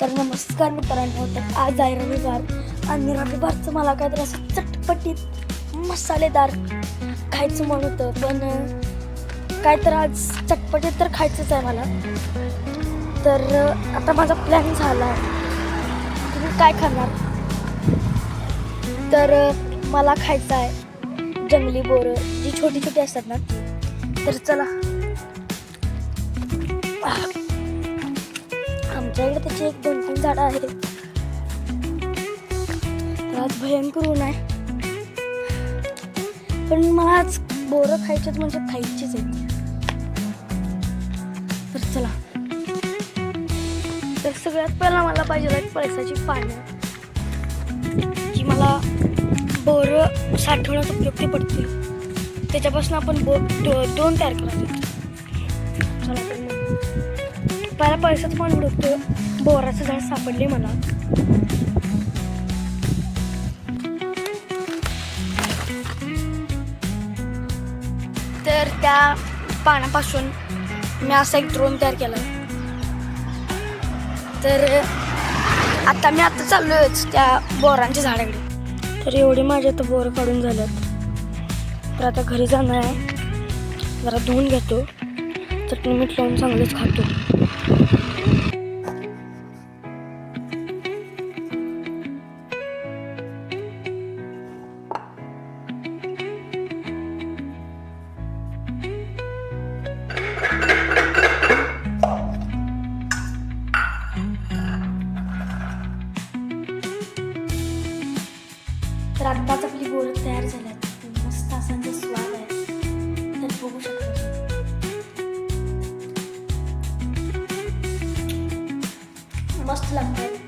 तर नमस्कार मित्रांनो, तर आज आहे रविवार आणि रविवारचं मला काहीतरी असं चटपटीत मसालेदार खायचं मन होतं. पण काय तर आज चटपटीत तर खायचंच आहे मला. तर आता माझा प्लॅन झाला आहे. तुम्ही काय खाणार? तर मला खायचं आहे जंगली बोरं, जी छोटी छोटी असतात ना. तर चला, आमच्याकडे त्याची 1-2-3 झाडं आहेत. तर आज भयंकर ऊन आहे, पण मला आज बोरं खायचेच म्हणजे खायचीच आहेत. तर चला, तर सगळ्यात पहिला मला पाहिजे पळसाची पानं, जी मला बोरं साठवण्यात उपयुक्त पडतील. त्याच्यापासून आपण दोन तयार करायचे. चला, तर मग पहिला पळसाचं पान उडकतो. बोराचं झाड सापडले मला. तर त्या पानापासून मी असा एक ड्रोन तयार केला. तर आता मी चाललोच त्या बोरांच्या झाडाकडे. तर एवढी माझ्या तर बोरं काढून झाल्यात. तर आता घरी जाणार आहे, जरा धुवून घेतो, चटणी मीठ लावून चांगलंच खातो. तर आत्ताच आपली बोरं तयार झाल्यात. मस्त असा जो स्वाद आहे, तर बघू शकता. मस्त लागतात.